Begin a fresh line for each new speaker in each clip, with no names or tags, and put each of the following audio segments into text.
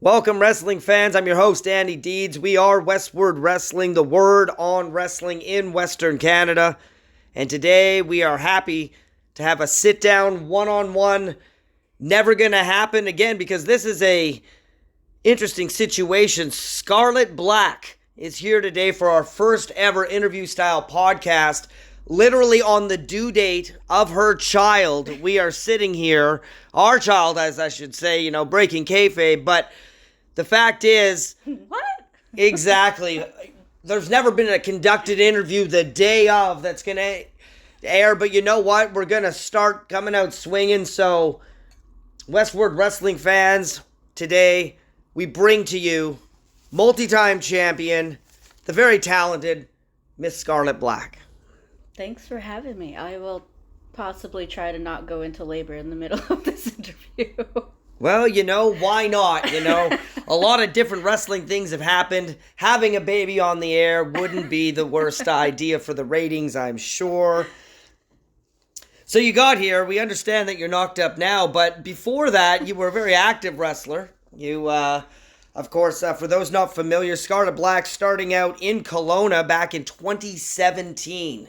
Welcome, wrestling fans. I'm your host, Andy Deeds. We are WestWord Wrestling, the word on wrestling in Western Canada. And today we are happy to have a sit-down, one-on-one. Never going to happen again because this is a interesting situation. Scarlett Black is here today for our first ever interview-style podcast. Literally on the due date of her child, we are sitting here, our child, as I should say, breaking kayfabe, but the fact is...
What?
Exactly. There's never been a conducted interview the day of that's going to air, but you know what? We're going to start coming out swinging, so WestWord Wrestling fans, today we bring to you multi-time champion, the very talented Miss Scarlett Black.
Thanks for having me. I will possibly try to not go into labor in the middle of this interview.
Well, why not? A lot of different wrestling things have happened. Having a baby on the air wouldn't be the worst idea for the ratings, I'm sure. So you got here. We understand that you're knocked up now, but before that, you were a very active wrestler. You, of course, for those not familiar, Scarlett Black starting out in Kelowna back in 2017.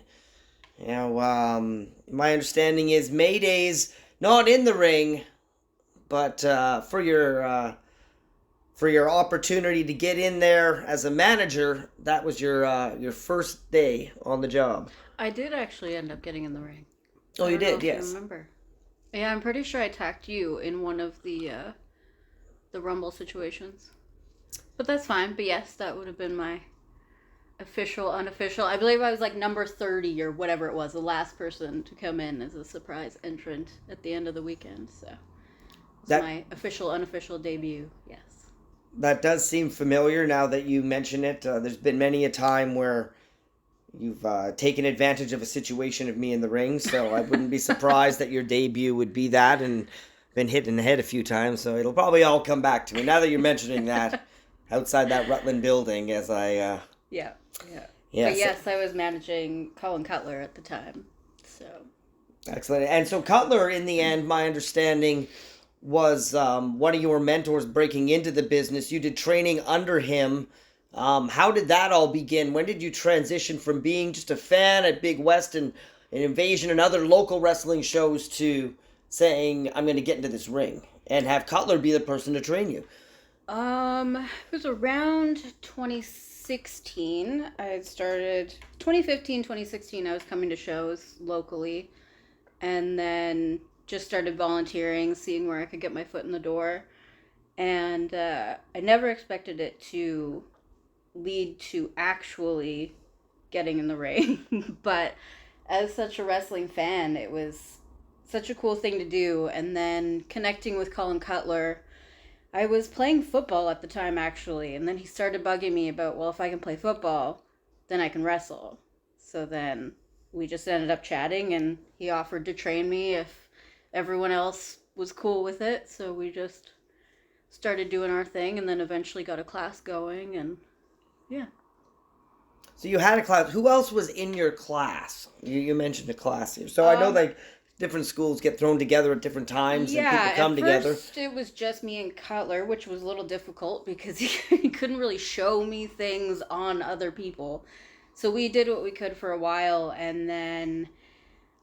My understanding is Mayday's not in the ring, but for your opportunity to get in there as a manager, that was your first day on the job.
I did actually end up getting in the ring.
Oh, you did, yes.
I remember. Yeah, I'm pretty sure I attacked you in one of the Rumble situations. But that's fine. But yes, that would have been my official, unofficial. I believe I was like number 30 or whatever it was, the last person to come in as a surprise entrant at the end of the weekend. So it's my official, unofficial debut. Yes.
That does seem familiar now that you mention it. There's been many a time where you've taken advantage of a situation of me in the ring, so I wouldn't be surprised that your debut would be that, and been hit in the head a few times, so it'll probably all come back to me. Now that you're mentioning that, outside that Rutland building, as I...
Yeah.
Yeah,
but yes, I was managing Colin Cutler at the time, so...
Excellent. And so Cutler, in the end, my understanding, was one of your mentors breaking into the business. You did training under him. How did that all begin? When did you transition from being just a fan at Big West and Invasion and other local wrestling shows to saying, I'm going to get into this ring and have Cutler be the person to train you?
It was around 2016. I had started 2015, 2016. I was coming to shows locally, and then just started volunteering, seeing where I could get my foot in the door. And I never expected it to lead to actually getting in the ring. But as such a wrestling fan, it was such a cool thing to do. And then connecting with Colin Cutler, I was playing football at the time, actually. And then he started bugging me about, well, if I can play football, then I can wrestle. So then we just ended up chatting, and he offered to train me if everyone else was cool with it. So we just started doing our thing, and then eventually got a class going, and yeah.
So you had a class. Who else was in your class? You mentioned a class here. So I know like different schools get thrown together at different times and people come together.
At first it was just me and Cutler, which was a little difficult because he couldn't really show me things on other people. So we did what we could for a while, and then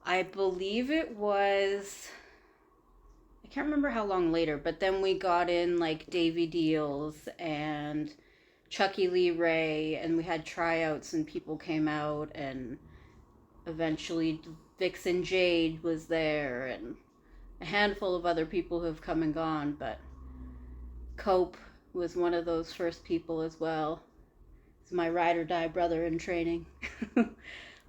I believe it was... I can't remember how long later, but then we got in like Davey Deals and Chucky Lee Ray, and we had tryouts and people came out, and eventually Vixen Jade was there, and a handful of other people who have come and gone, but Cope was one of those first people as well. He's my ride or die brother in training. But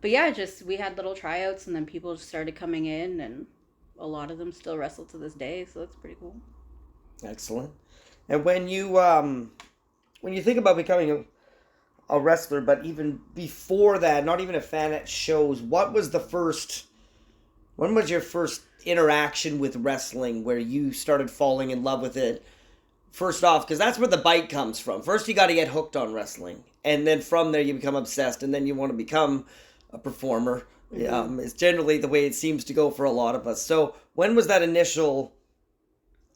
yeah, we had little tryouts, and then people just started coming in, and a lot of them still wrestle to this day, so that's pretty cool.
Excellent. And when you think about becoming a wrestler, but even before that, not even a fan at shows, when was your first interaction with wrestling where you started falling in love with it? First off, because that's where the bite comes from. First, you got to get hooked on wrestling, and then from there you become obsessed, and then you want to become a performer. It's generally the way it seems to go for a lot of us. So when was that initial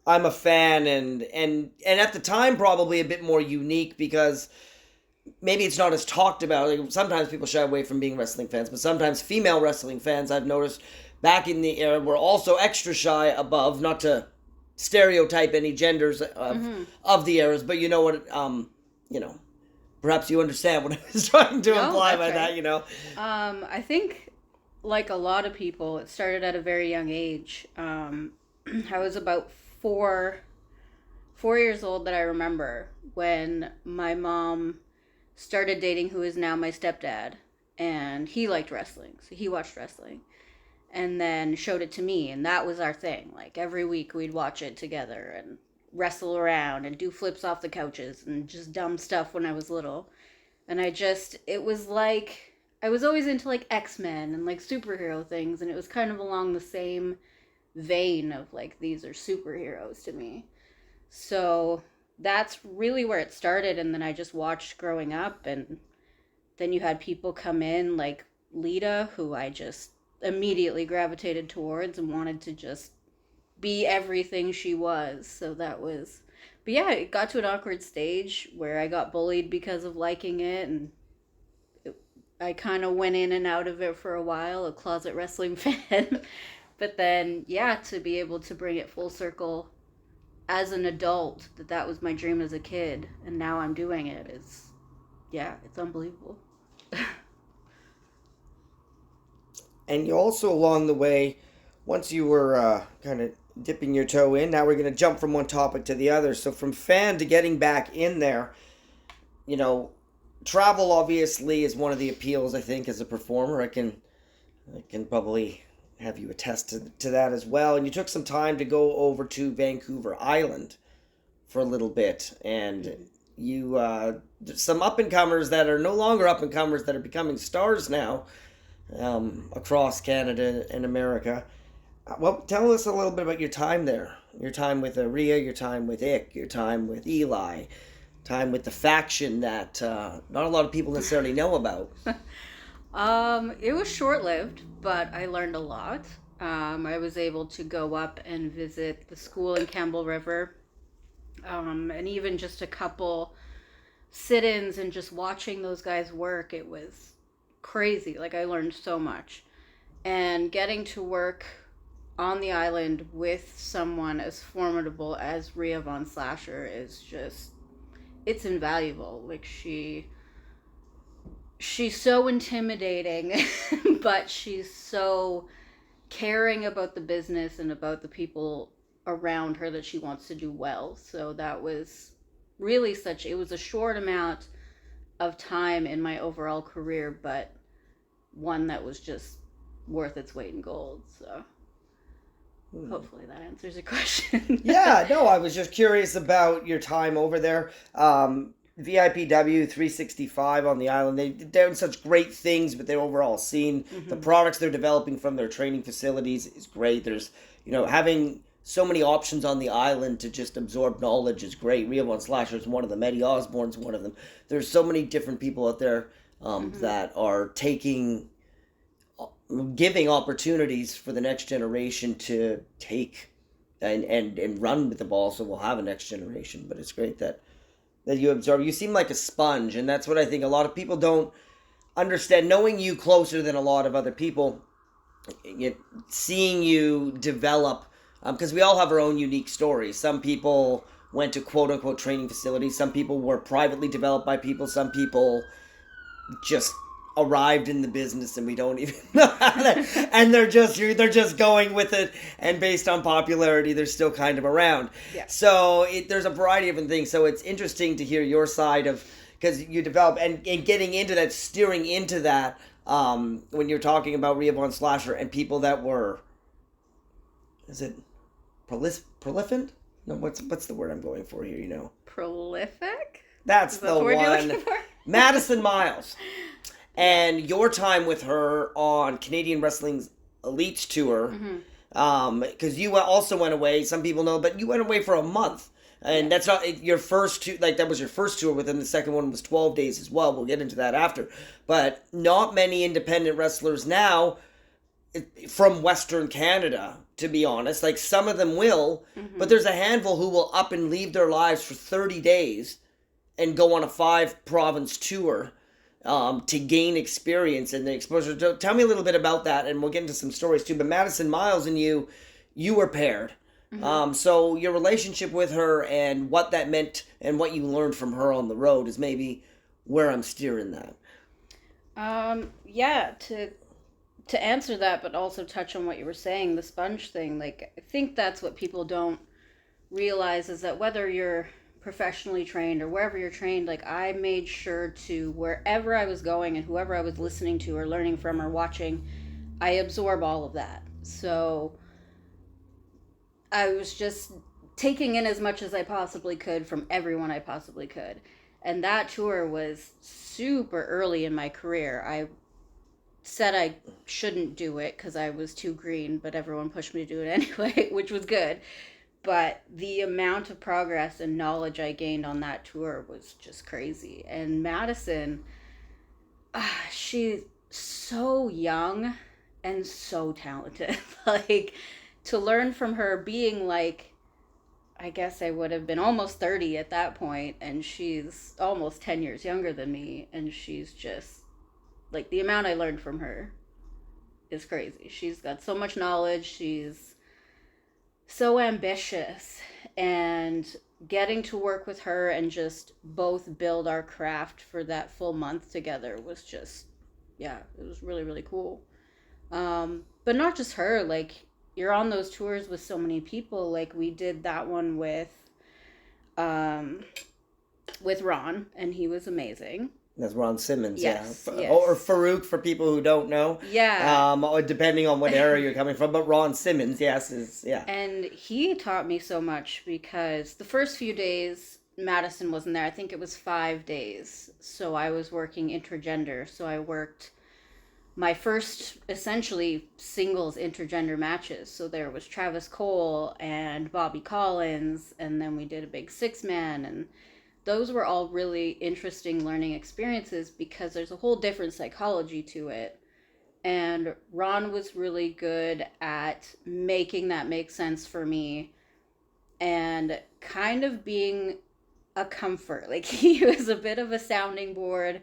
I'm a fan, and at the time probably a bit more unique because maybe it's not as talked about. Like, sometimes people shy away from being wrestling fans, but sometimes female wrestling fans, I've noticed back in the era, were also extra shy above, not to stereotype any genders of the eras, but you know what, you know, perhaps you understand what I was trying to imply by that, you know.
I think, like a lot of people, it started at a very young age. I was about 4 years old that I remember when my mom started dating who is now my stepdad, and he liked wrestling, so he watched wrestling and then showed it to me, and that was our thing. Like, every week we'd watch it together and wrestle around and do flips off the couches and just dumb stuff when I was little. And it was like, I was always into like X-Men and like superhero things, and it was kind of along the same vein of like, these are superheroes to me. So that's really where it started, and then I just watched growing up, and then you had people come in like Lita, who I just immediately gravitated towards and wanted to just be everything she was. So that was, but yeah, it got to an awkward stage where I got bullied because of liking it, and I kind of went in and out of it for a while, a closet wrestling fan. But then, yeah, to be able to bring it full circle as an adult, that was my dream as a kid, and now I'm doing it, it's unbelievable.
And you also, along the way, once you were kind of dipping your toe in, now we're going to jump from one topic to the other. So from fan to getting back in there, you know, travel obviously is one of the appeals, I think, as a performer. I can probably have you attest to that as well. And you took some time to go over to Vancouver Island for a little bit, and you some up-and-comers that are no longer up-and-comers that are becoming stars now across Canada and America. Well, tell us a little bit about your time there. Your time with Rhea, your time with Ick, your time with Eli, time with the faction that not a lot of people necessarily know about.
It was short-lived, but I learned a lot. I was able to go up and visit the school in Campbell River, and even just a couple sit-ins and just watching those guys work, it was crazy. Like, I learned so much. And getting to work on the island with someone as formidable as Rhea Von Slasher is just, it's invaluable. Like, she's so intimidating, but she's so caring about the business and about the people around her that she wants to do well. So that was really it was a short amount of time in my overall career, but one that was just worth its weight in gold. So hopefully that answers your question.
Yeah, no, I was just curious about your time over there. VIPW 365 on the island, they're doing such great things with their overall scene. The products they're developing from their training facilities is great. There's, having so many options on the island to just absorb knowledge is great. Rhea Von Slasher is one of them. Eddie Osborne's one of them. There's so many different people out there that are giving opportunities for the next generation to take and run with the ball, so we'll have a next generation. But it's great that you absorb. You seem like a sponge, and that's what I think a lot of people don't understand. Knowing you closer than a lot of other people, seeing you develop, because we all have our own unique stories. Some people went to quote-unquote training facilities. Some people were privately developed by people. Some people just arrived in the business and we don't even know how to, and they're just going with it, and based on popularity they're still kind of around. So there's a variety of different things, so it's interesting to hear your side of, because you develop and getting into that, steering into that, when you're talking about Rhea Von Slasher and people that were, is it prolific? No, what's the word I'm going for here,
Prolific?
That's the one. Madison Miles. And your time with her on Canadian Wrestling's Elites Tour, because you also went away, some people know, but you went away for a month. And that's not your first tour, that was your first tour with them. The second one was 12 days as well. We'll get into that after. But not many independent wrestlers now from Western Canada, to be honest. Like, some of them will, but there's a handful who will up and leave their lives for 30 days and go on a 5-province tour to gain experience and the exposure. Tell me a little bit about that, and we'll get into some stories too. But Madison Miles and you were paired. So your relationship with her and what that meant and what you learned from her on the road is maybe where I'm steering that.
Yeah, to answer that, but also touch on what you were saying, the sponge thing, like, I think that's what people don't realize, is that whether you're professionally trained or wherever you're trained, like, I made sure to, wherever I was going and whoever I was listening to or learning from or watching, I absorb all of that. So I was just taking in as much as I possibly could from everyone I possibly could. And that tour was super early in my career. I said I shouldn't do it because I was too green, but everyone pushed me to do it anyway, which was good. But the amount of progress and knowledge I gained on that tour was just crazy. And Madison, she's so young and so talented. Like, to learn from her, being like, I guess I would have been almost 30 at that point, and she's almost 10 years younger than me, and she's just, like, the amount I learned from her is crazy. She's got so much knowledge, she's so ambitious, and getting to work with her and just both build our craft for that full month together was just, yeah, it was really, really cool. But not just her, like, you're on those tours with so many people. Like, we did that one with Ron, and he was amazing.
That's Ron Simmons,
yes,
yeah.
Yes.
Or Farouk, for people who don't know.
Yeah.
Or depending on what area you're coming from. But Ron Simmons, yes, is, yeah.
And he taught me so much because the first few days, Madison wasn't there. I think it was 5 days. So I was working intergender. So I worked my first, essentially, singles intergender matches. So there was Travis Cole and Bobby Collins, and then we did a big 6-man, and those were all really interesting learning experiences because there's a whole different psychology to it. And Ron was really good at making that make sense for me and kind of being a comfort. Like, he was a bit of a sounding board,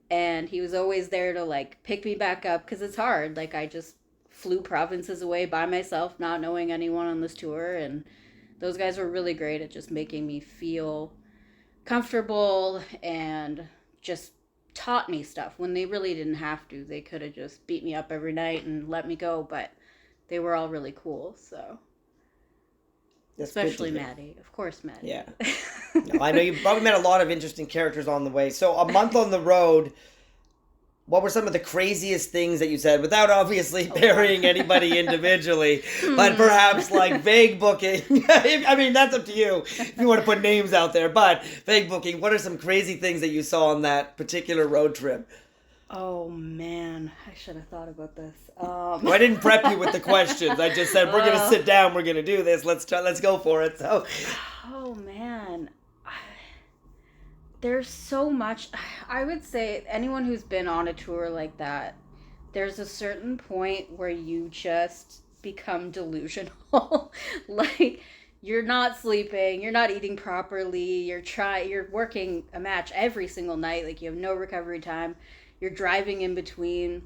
and he was always there to, like, pick me back up, because it's hard. Like, I just flew provinces away by myself, not knowing anyone on this tour, and those guys were really great at just making me feel comfortable and just taught me stuff when they really didn't have to. They could have just beat me up every night and let me go, but they were all really cool. So
That's
especially Maddie, of course, Maddie.
Yeah. No, I know you've probably met a lot of interesting characters on the way. So, a month on the road, what were some of the craziest things that you said, without obviously burying anybody individually, but perhaps like vague booking? I mean, that's up to you if you want to put names out there, but vague booking, what are some crazy things that you saw on that particular road trip?
Oh, man. I should have thought about this.
Well, I didn't prep you with the questions. I just said, we're going to sit down, we're going to do this, let's go for it. So,
oh, man. There's so much. I would say anyone who's been on a tour like that, there's a certain point where you just become delusional. Like, you're not sleeping, you're not eating properly, you're working a match every single night, like, you have no recovery time, you're driving in between,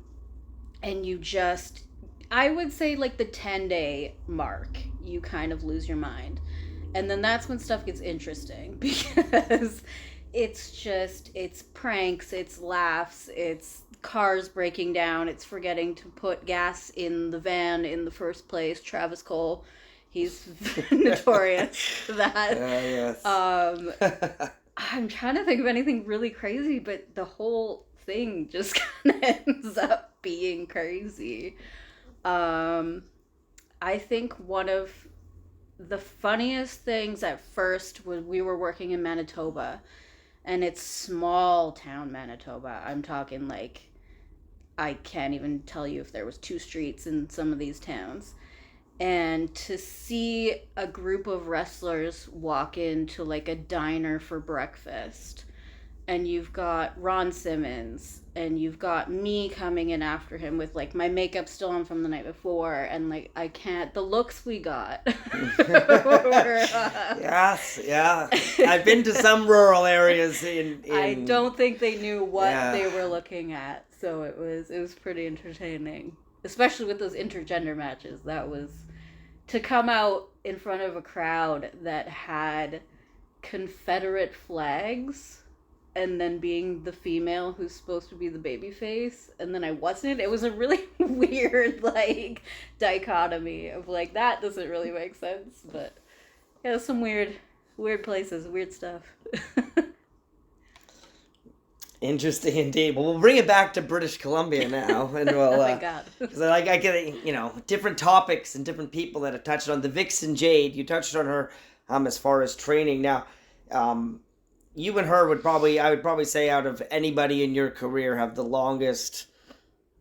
and you just, I would say, like, the 10-day mark, you kind of lose your mind. And then that's when stuff gets interesting, because it's pranks, it's laughs, it's cars breaking down, it's forgetting to put gas in the van in the first place. Travis Cole, he's notorious for that.
yes.
I'm trying to think of anything really crazy, but the whole thing just kind of ends up being crazy. I think one of the funniest things at first was we were working in Manitoba, and it's small town Manitoba. I'm talking, like, I can't even tell you if there was 2 streets in some of these towns. And to see a group of wrestlers walk into, like, a diner for breakfast and you've got Ron Simmons, and you've got me coming in after him with like my makeup still on from the night before, and like I can't, the looks we got were,
Yes, yeah. I've been to some rural areas in
I don't think they knew what
Yeah.
they were looking at, so it was pretty entertaining, especially with those intergender matches. That was to come out in front of a crowd that had Confederate flags, and then being the female who's supposed to be the baby face, and then I wasn't. It was a really weird like dichotomy of like, that doesn't really make sense, but yeah, some weird places, weird stuff.
Interesting indeed. Well, we'll bring it back to British Columbia now, and we'll.
Oh my god!
Because I get different topics and different people that have touched on the Vixen Jade. You touched on her, as far as training. Now, you and her I would probably say, out of anybody in your career, have the longest.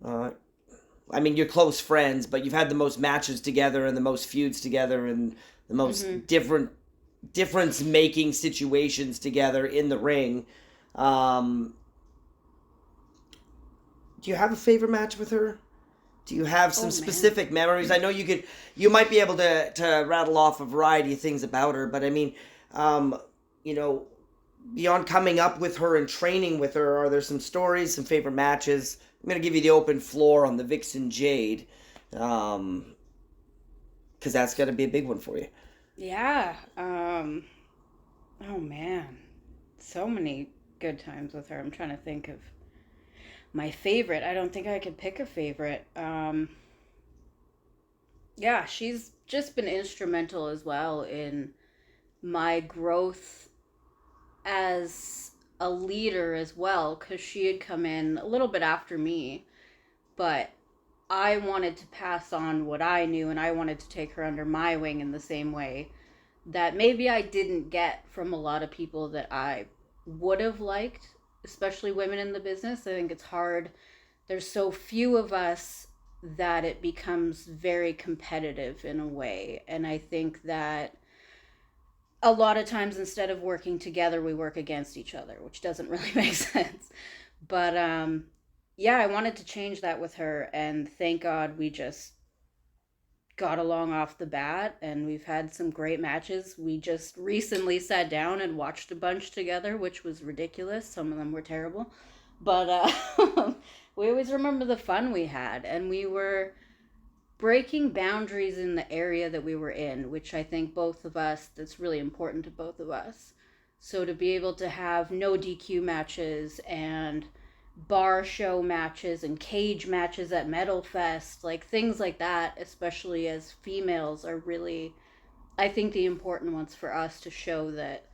You're close friends, but you've had the most matches together and the most feuds together and the most difference-making situations together in the ring. Do you have a favorite match with her? Do you have some specific memories? I know you might be able to rattle off a variety of things about her, but beyond coming up with her and training with her, are there some stories, some favorite matches? I'm going to give you the open floor on the Vixen Jade, because that's going to be a big one for you.
Yeah. Oh man, so many good times with her. I'm trying to think of my favorite. I don't think I could pick a favorite. Yeah, she's just been instrumental as well in my growth as a leader as well, because she had come in a little bit after me, but I wanted to pass on what I knew, and I wanted to take her under my wing in the same way that maybe I didn't get from a lot of people that I would have liked, especially women in the business. I think it's hard. There's so few of us that it becomes very competitive in a way. And I think that a lot of times, instead of working together, we work against each other, which doesn't really make sense. But yeah, I wanted to change that with her, and thank God we just got along off the bat, and we've had some great matches. We just recently sat down and watched a bunch together, which was ridiculous. Some of them were terrible, but we always remember the fun we had, and we were breaking boundaries in the area that we were in, which I think both of us, that's really important to both of us. So to be able to have no DQ matches and bar show matches and cage matches at Metal Fest, like things like that, especially as females, are really, I think, the important ones for us to show that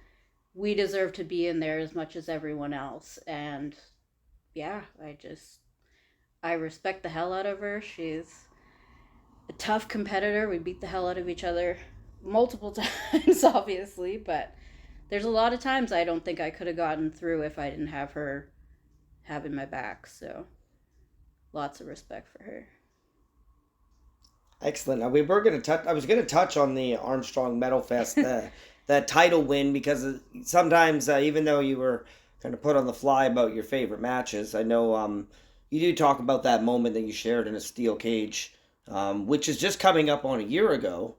we deserve to be in there as much as everyone else. And yeah, I respect the hell out of her. She's a tough competitor. We beat the hell out of each other multiple times, obviously, but there's a lot of times I don't think I could have gotten through if I didn't have her having my back. So lots of respect for her.
Excellent. Now, I was going to touch on the Armstrong Metal Fest, the title win, because sometimes, even though you were kind of put on the fly about your favorite matches, I know you do talk about that moment that you shared in a steel cage, which is just coming up on a year ago.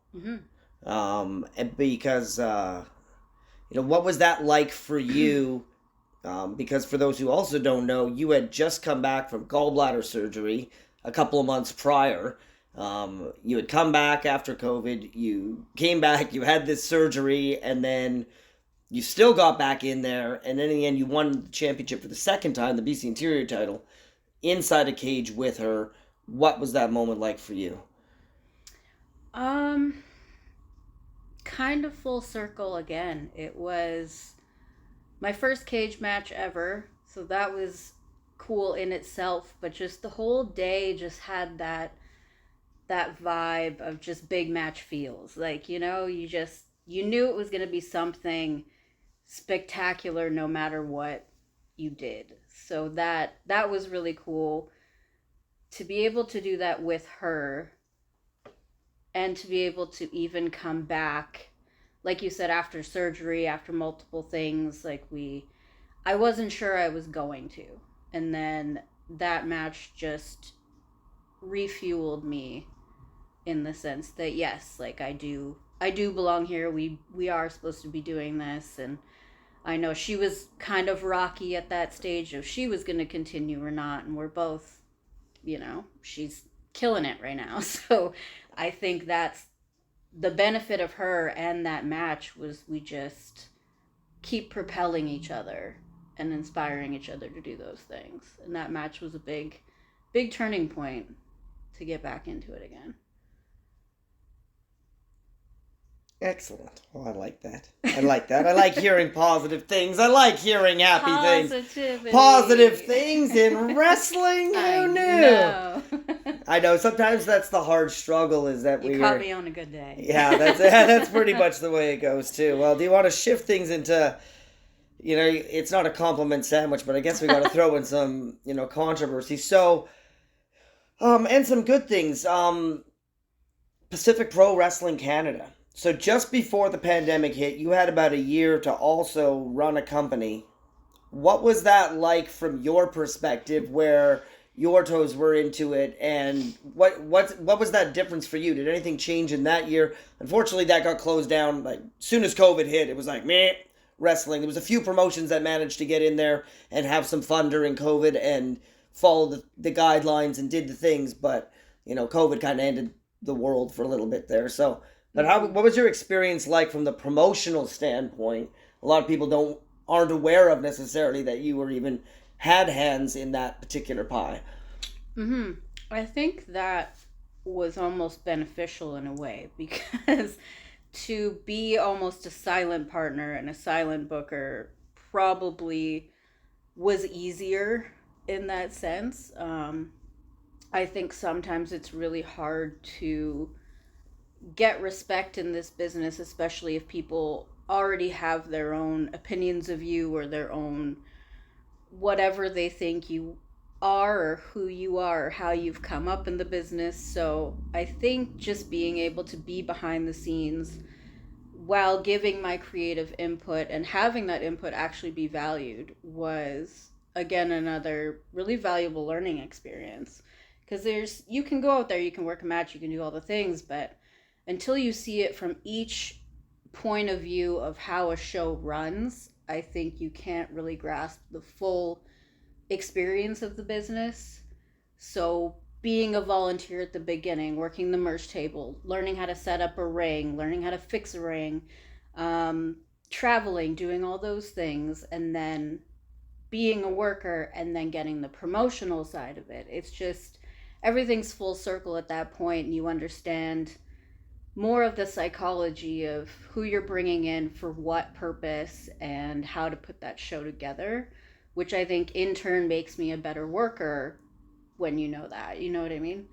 And because, what was that like for you? Because for those who also don't know, you had just come back from gallbladder surgery a couple of months prior. You had come back after COVID. You came back, you had this surgery, and then you still got back in there. And then in the end, you won the championship for the second time, the BC Interior title, inside a cage with her. What was that moment like for you?
Kind of full circle again. It was my first cage match ever, so that was cool in itself, but just the whole day just had that vibe of just big match feels. Like, you knew it was going to be something spectacular no matter what you did. So that was really cool to be able to do that with her, and to be able to even come back, like you said, after surgery, after multiple things. Like I wasn't sure I was going to. And then that match just refueled me in the sense that yes, like I do belong here. We are supposed to be doing this, and I know she was kind of rocky at that stage of she was going to continue or not, and we're both, she's killing it right now. So I think that's the benefit of her and that match was we just keep propelling each other and inspiring each other to do those things. And that match was a big turning point to get back into it again.
Excellent. Well, I like that. I like hearing positive things. I like hearing happy
Positivity.
things. Positive things in wrestling? Who knew? I know. Sometimes that's the hard struggle is that
you caught me on a good day.
Yeah, that's pretty much the way it goes, too. Well, do you want to shift things into, it's not a compliment sandwich, but I guess we got to throw in some, controversy. So, and some good things. Pacific Pro Wrestling Canada. So just before the pandemic hit, you had about a year to also run a company. What was that like from your perspective where your toes were into it, and what was that difference for you? Did anything change in that year? Unfortunately, that got closed down like soon as COVID hit. It was like, meh, wrestling. There was a few promotions that managed to get in there and have some fun during COVID and follow the guidelines and did the things, but COVID kind of ended the world for a little bit there. So, but what was your experience like from the promotional standpoint? A lot of people aren't aware of necessarily that you were even had hands in that particular pie.
I think that was almost beneficial in a way because to be almost a silent partner and a silent booker probably was easier in that sense. I think sometimes it's really hard to get respect in this business, especially if people already have their own opinions of you or their own whatever they think you are or who you are or how you've come up in the business. So I think just being able to be behind the scenes while giving my creative input and having that input actually be valued was again another really valuable learning experience, because you can go out there, you can work a match, you can do all the things, but until you see it from each point of view of how a show runs, I think you can't really grasp the full experience of the business. So being a volunteer at the beginning, working the merch table, learning how to set up a ring, learning how to fix a ring, traveling, doing all those things, and then being a worker and then getting the promotional side of it. It's just everything's full circle at that point, and you understand more of the psychology of who you're bringing in for what purpose and how to put that show together, which I think in turn makes me a better worker when you know that. You know what I mean?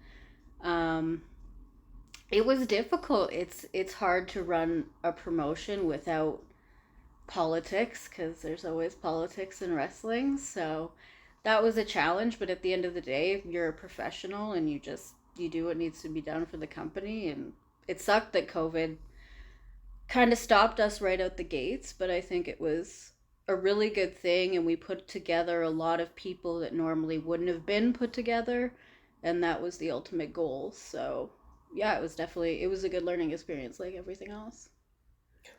It was difficult. It's hard to run a promotion without politics, because there's always politics in wrestling. So that was a challenge, but at the end of the day, you're a professional and you do what needs to be done for the company. And it sucked that COVID kind of stopped us right out the gates, but I think it was a really good thing, and we put together a lot of people that normally wouldn't have been put together, and that was the ultimate goal. So yeah, it was a good learning experience like everything else.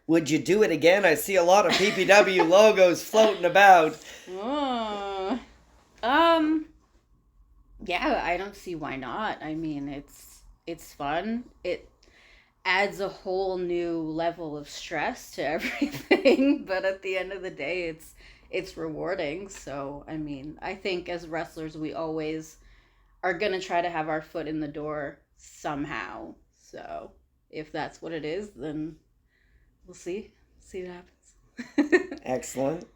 Would you do it again? I see a lot of PPW logos floating about.
Yeah, I don't see why not. I mean, it's fun. It adds a whole new level of stress to everything, but at the end of the day, it's rewarding. So, I mean, I think as wrestlers, we always are going to try to have our foot in the door somehow. So, if that's what it is, then we'll see what happens.
Excellent.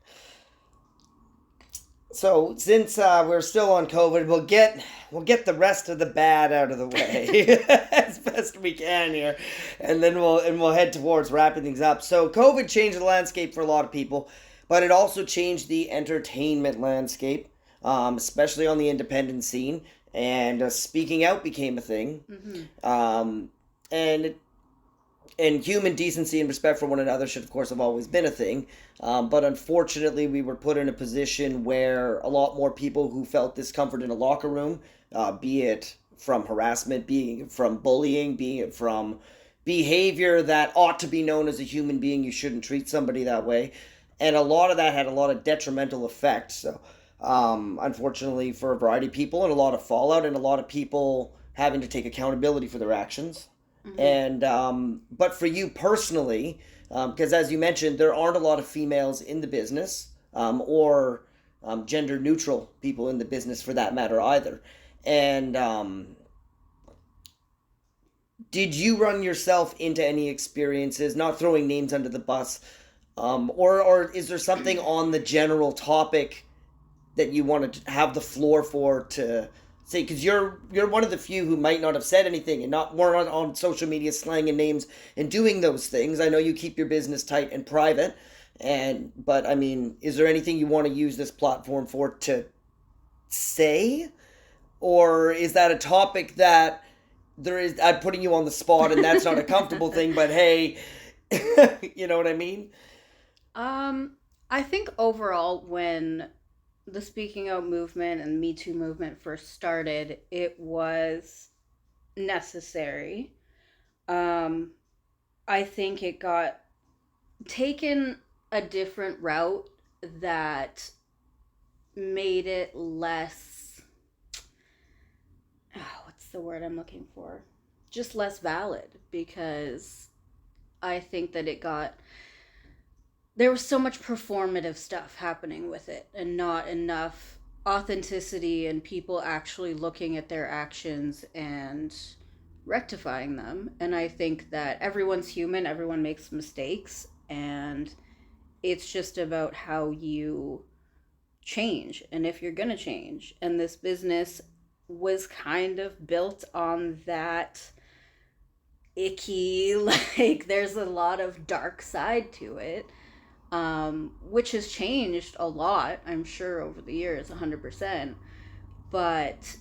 So since we're still on COVID, we'll get the rest of the bad out of the way as best we can here, and then we'll head towards wrapping things up. So COVID changed the landscape for a lot of people, but it also changed the entertainment landscape, especially on the independent scene. And speaking out became a thing.
Mm-hmm.
And and human decency and respect for one another should, of course, have always been a thing. But unfortunately, we were put in a position where a lot more people who felt discomfort in a locker room, be it from harassment, be it from bullying, be it from behavior that ought to be known as a human being, you shouldn't treat somebody that way. And a lot of that had a lot of detrimental effects. So, unfortunately, for a variety of people, and a lot of fallout, and a lot of people having to take accountability for their actions.
Mm-hmm.
And but for you personally, because as you mentioned, there aren't a lot of females in the business, or gender neutral people in the business for that matter either. And did you run yourself into any experiences, not throwing names under the bus, or is there something on the general topic that you want to have the floor for to say, because you're one of the few who might not have said anything and not more on social media slanging names and doing those things. I know you keep your business tight and private, but I mean, is there anything you want to use this platform for to say, or is that a topic that there is? I'm putting you on the spot, and that's not a comfortable thing. But hey, you know what I mean?
I think overall, when the speaking out movement and Me Too movement first started, it was necessary. I think it got taken a different route that made it less, what's the word I'm looking for? Just less valid, because I think that there was so much performative stuff happening with it and not enough authenticity and people actually looking at their actions and rectifying them. And I think that everyone's human, everyone makes mistakes, and it's just about how you change and if you're going to change. And this business was kind of built on that icky, like, there's a lot of dark side to it. Which has changed a lot, I'm sure, over the years, 100%. But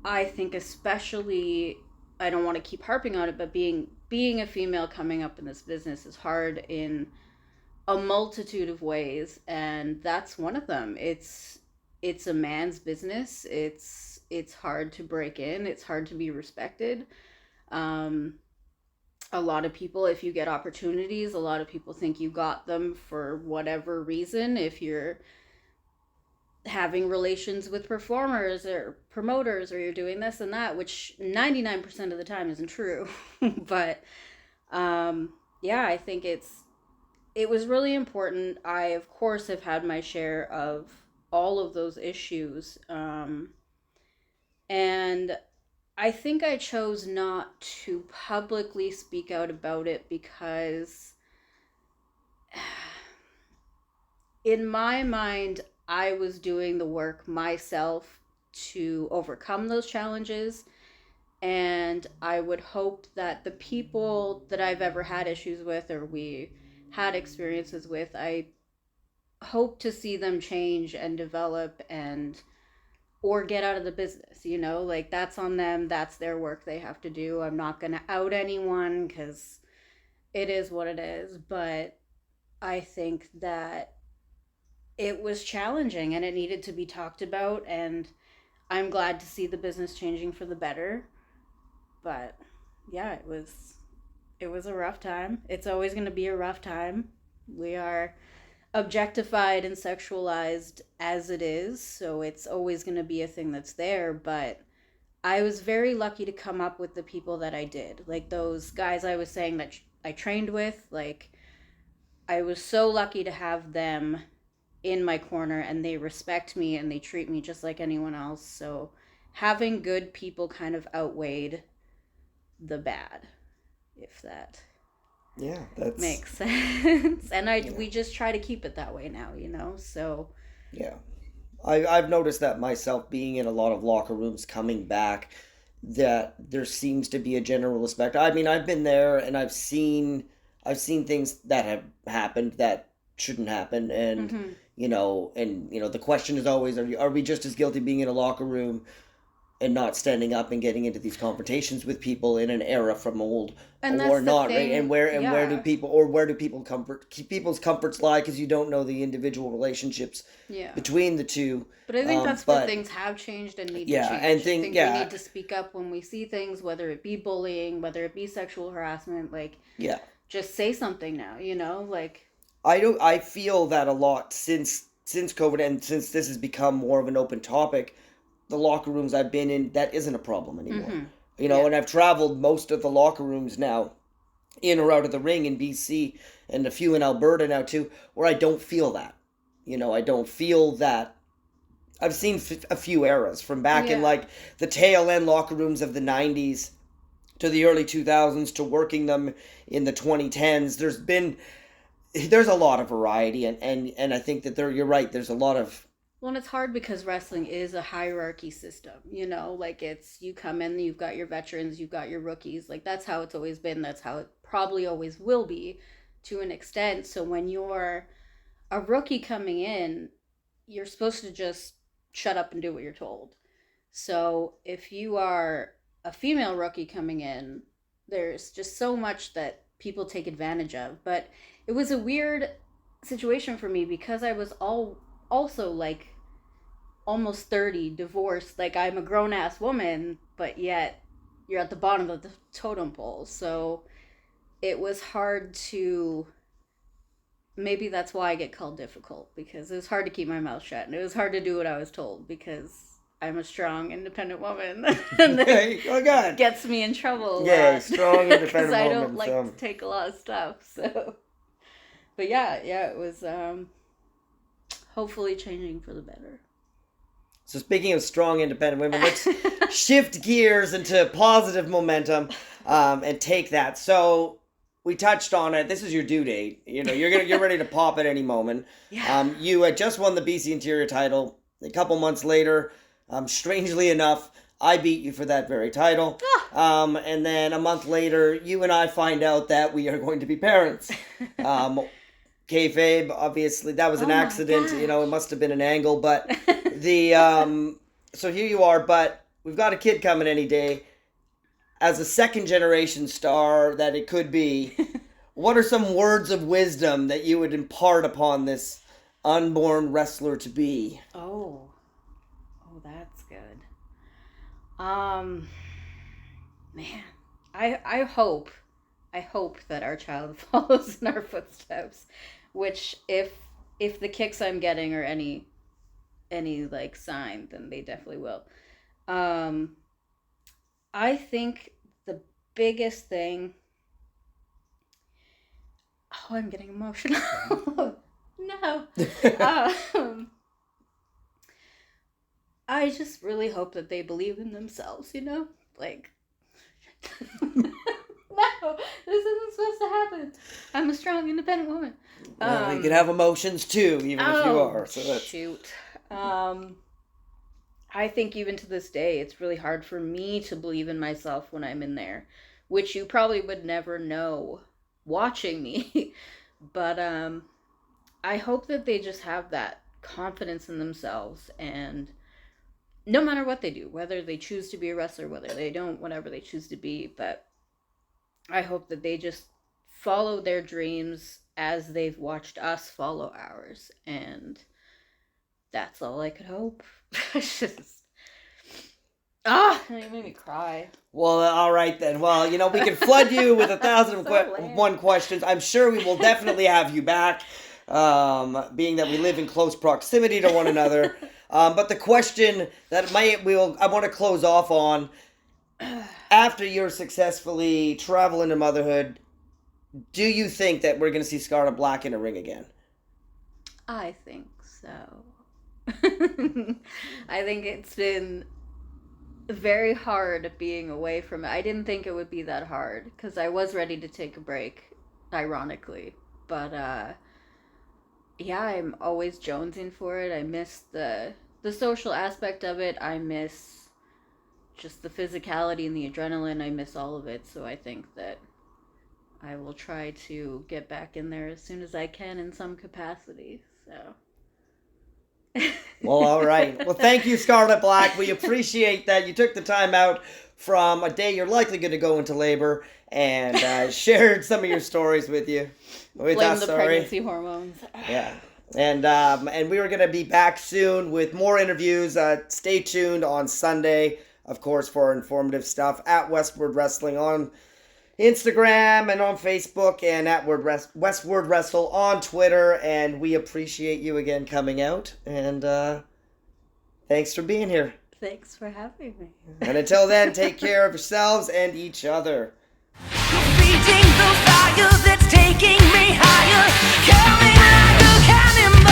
I think especially, I don't want to keep harping on it, but being a female coming up in this business is hard in a multitude of ways, and that's one of them. It's a man's business. It's hard to break in. It's hard to be respected. A lot of people, if you get opportunities, a lot of people think you got them for whatever reason. If you're having relations with performers or promoters, or you're doing this and that, which 99% of the time isn't true. But yeah, I think it was really important. I, of course, have had my share of all of those issues. And I think I chose not to publicly speak out about it because in my mind, I was doing the work myself to overcome those challenges. And I would hope that the people that I've ever had issues with, or we had experiences with, I hope to see them change and develop and or get out of the business, like, that's on them. That's their work they have to do. I'm not going to out anyone because it is what it is. But I think that it was challenging and it needed to be talked about. And I'm glad to see the business changing for the better. But yeah, it was a rough time. It's always going to be a rough time. We are objectified and sexualized as it is, so it's always going to be a thing that's there. But I was very lucky to come up with the people that I did, like those guys I was saying that I trained with. Like, I was so lucky to have them in my corner, and they respect me and they treat me just like anyone else. So having good people kind of outweighed the bad, if that
that
makes sense. And we just try to keep it that way now, so
yeah, I've noticed that myself, being in a lot of locker rooms coming back, that there seems to be a general respect. I mean, I've been there and I've seen things that have happened that shouldn't happen, and
mm-hmm.
The question is always, are we just as guilty being in a locker room and not standing up and getting into these confrontations with people in an era from old,
And
or
that's the
not,
thing.
right? And where
Yeah.
do people people's comforts lie, because you don't know the individual relationships
Yeah.
between the two.
But I think that's where
But
things have changed and need to
yeah,
change.
and
I think we
yeah,
need to speak up when we see things, whether it be bullying, whether it be sexual harassment. Like,
yeah.
just say something now, you know? Like,
I feel that a lot since COVID, and since this has become more of an open topic. The locker rooms I've been in, that isn't a problem anymore.
mm-hmm.
You know,
Yeah.
and I've traveled most of the locker rooms now, in or out of the ring in BC, and a few in Alberta now too, where I don't feel that. You know, I don't feel that. I've seen a few eras from back in
Yeah.
like the tail end locker rooms of the 90s to the early 2000s to working them in the 2010s. There's a lot of variety, and I think that you're right, there's a lot of.
Well, and it's hard because wrestling is a hierarchy system, you know? Like, it's, you come in, you've got your veterans, you've got your rookies. Like, that's how it's always been. That's how it probably always will be to an extent. So when you're a rookie coming in, you're supposed to just shut up and do what you're told. So if you are a female rookie coming in, there's just so much that people take advantage of. But it was a weird situation for me because I was also like almost 30, divorced. Like, I'm a grown ass woman, but yet you're at the bottom of the totem pole. So it was hard to, maybe that's why I get called difficult, because it was hard to keep my mouth shut and it was hard to do what I was told because I'm a strong, independent woman. And that
Oh God,
gets me in trouble a
yeah,
lot.
strong, independent
Because I don't
woman.
like
So.
to take a lot of stuff. So, but yeah, it was hopefully changing for the better.
So speaking of strong, independent women, let's shift gears into positive momentum, and take that. So we touched on it. This is your due date. You know, you're ready to pop at any moment.
Yeah.
You had just won the BC Interior title. A couple months later, strangely enough, I beat you for that very title. And then a month later, you and I find out that we are going to be parents. Kayfabe, obviously, that was an accident. You know, it must have been an angle, but so here you are. But we've got a kid coming any day. As a second generation star that it could be, what are some words of wisdom that you would impart upon this unborn wrestler to be?
Oh, that's good. Man, I hope that our child follows in our footsteps. Which, if the kicks I'm getting are any like sign, then they definitely will. I think the biggest thing. Oh, I'm getting emotional. No. I just really hope that they believe in themselves, you know? Like, no, this isn't supposed to happen. I'm a strong, independent woman.
Well, you can have emotions too, even if you are. So that's...
Shoot. I think even to this day, it's really hard for me to believe in myself when I'm in there, which you probably would never know watching me. But I hope that they just have that confidence in themselves, and no matter what they do, whether they choose to be a wrestler, whether they don't, whatever they choose to be, but I hope that they just follow their dreams as they've watched us follow ours, and that's all I could hope. It's just, it made me cry.
Well, all right then. Well, you know, we can flood you with 1,001 questions. I'm sure we will definitely have you back, being that we live in close proximity to one another. But the question that I want to close off on, after you're successfully traveling to motherhood, do you think that we're going to see Scarlett Black in a ring again?
I think so. I think it's been very hard being away from it. I didn't think it would be that hard because I was ready to take a break, ironically. But yeah, I'm always jonesing for it. I miss the social aspect of it. I miss just the physicality and the adrenaline. I miss all of it. So I think that I will try to get back in there as soon as I can in some capacity. So
Well, all right. Well, thank you, Scarlett Black. We appreciate that you took the time out from a day you're likely going to go into labor and shared some of your stories with you. With
Blame
us,
the
sorry.
pregnancy hormones.
Yeah. And we were going to be back soon with more interviews. Stay tuned on Sunday, of course, for informative stuff at WestWord Wrestling on Instagram and on Facebook, and at WestWord Wrestle on Twitter. And we appreciate you again coming out. And thanks for being here.
Thanks for having me.
And until then, take care of yourselves and each other.
Beating the fire that's taking me higher, coming like a cannonball.